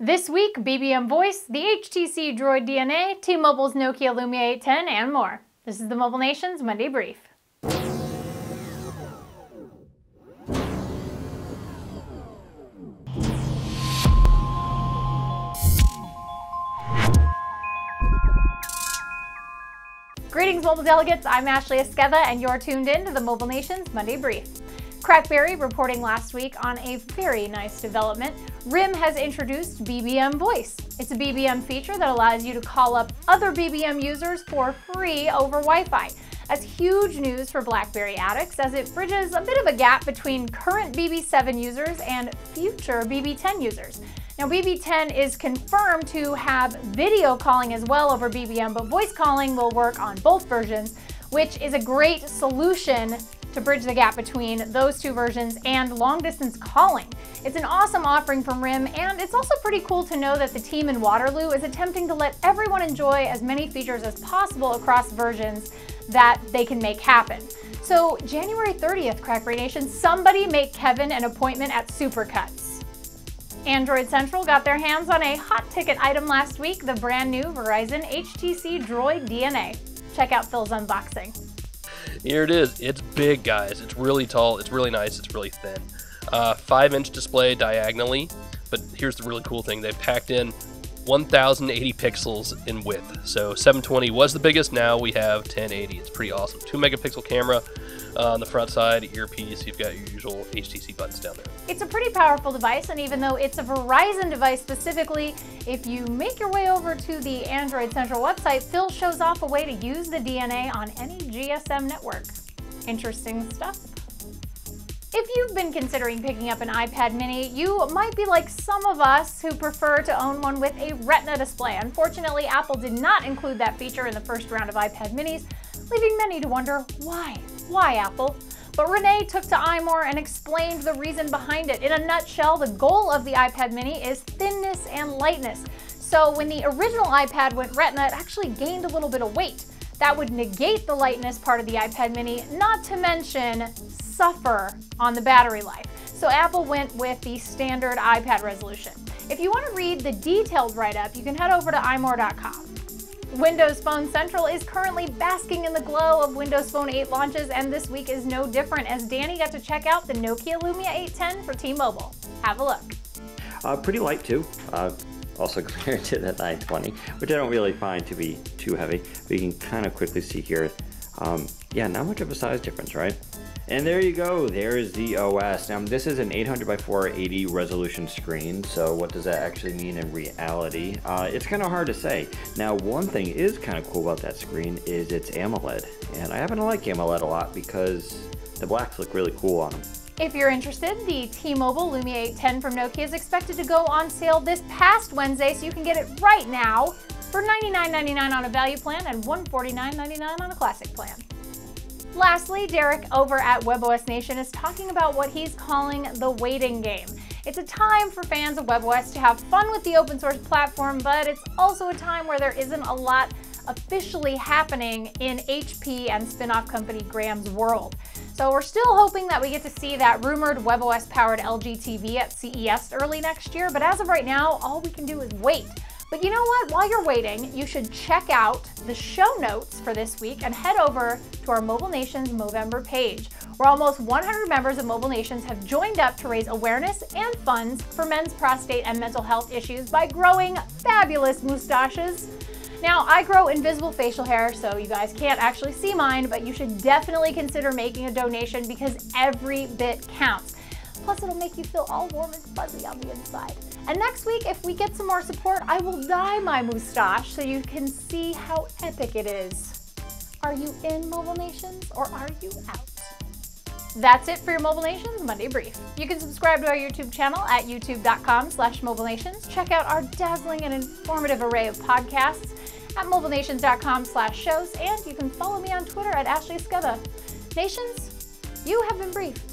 This week, BBM Voice, the HTC Droid DNA, T-Mobile's Nokia Lumia 810, and more. This is the Mobile Nation's Monday Brief. Greetings, mobile delegates. I'm Ashley Esqueda, and you're tuned in to the Mobile Nation's Monday Brief. CrackBerry reporting last week on a very nice development. RIM has introduced BBM Voice. It's a BBM feature that allows you to call up other BBM users for free over Wi-Fi. That's huge news for BlackBerry addicts as it bridges a bit of a gap between current BB7 users and future BB10 users. Now, BB10 is confirmed to have video calling as well over BBM, but voice calling will work on both versions, which is a great solution to bridge the gap between those two versions and long-distance calling. It's an awesome offering from RIM, and it's also pretty cool to know that the team in Waterloo is attempting to let everyone enjoy as many features as possible across versions that they can make happen. So January 30th, CrackBerry Nation, somebody make Kevin an appointment at Supercuts. Android Central got their hands on a hot ticket item last week, the brand new Verizon HTC Droid DNA. Check out Phil's unboxing. Here it is. It's big, guys. It's really tall. It's really nice. It's really thin. 5-inch display diagonally, but here's the really cool thing. They've packed in 1080 pixels in width. So 720 was the biggest. Now we have 1080. It's pretty awesome. 2-megapixel camera on the front side, earpiece. You've got your usual HTC buttons down there. It's a pretty powerful device, and even though it's a Verizon device specifically, if you make your way over to the Android Central website, Phil shows off a way to use the DNA on any GSM network. Interesting stuff. If you've been considering picking up an iPad mini, you might be like some of us who prefer to own one with a Retina display. Unfortunately, Apple did not include that feature in the first round of iPad minis, leaving many to wonder why. Why, Apple? But Renee took to iMore and explained the reason behind it. In a nutshell, the goal of the iPad mini is thinness and lightness. So when the original iPad went Retina, it actually gained a little bit of weight. That would negate the lightness part of the iPad mini, not to mention suffer on the battery life. So Apple went with the standard iPad resolution. If you want to read the detailed write-up, you can head over to imore.com. Windows Phone Central is currently basking in the glow of Windows Phone 8 launches, and this week is no different as Danny got to check out the Nokia Lumia 810 for T-Mobile. Have a look. Pretty light too. Also compared to the 920, which I don't really find to be too heavy. But you can kind of quickly see here, yeah, not much of a size difference, right? And there you go, there's the OS. Now this is an 800 by 480 resolution screen, so what does that actually mean in reality? It's kind of hard to say. Now one thing is kind of cool about that screen is it's AMOLED, and I happen to like AMOLED a lot because the blacks look really cool on them. If you're interested, the T-Mobile Lumia 810 from Nokia is expected to go on sale this past Wednesday, so you can get it right now for $99.99 on a value plan and $149.99 on a classic plan. Lastly, Derek over at WebOSNation is talking about what he's calling the waiting game. It's a time for fans of webOS to have fun with the open source platform, but it's also a time where there isn't a lot officially happening in HP and spin-off company Graham's world. So we're still hoping that we get to see that rumored webOS-powered LG TV at CES early next year, but as of right now, all we can do is wait. But you know what? While you're waiting, you should check out the show notes for this week and head over to our Mobile Nation's MOVEMBER page, where almost 100 members of Mobile Nations have joined up to raise awareness and funds for men's prostate and mental health issues by growing fabulous mustaches. Now, I grow invisible facial hair, so you guys can't actually see mine, but you should definitely consider making a donation because every bit counts. Plus, it'll make you feel all warm and fuzzy on the inside. And next week, if we get some more support, I will dye my mustache so you can see how epic it is. Are you in, Mobile Nations, or are you out? That's it for your Mobile Nations Monday Brief. You can subscribe to our YouTube channel at youtube.com/mobilenations. Check out our dazzling and informative array of podcasts at mobilenations.com/shows, and you can follow me on Twitter at Ashley Esqueda. Nations, you have been briefed.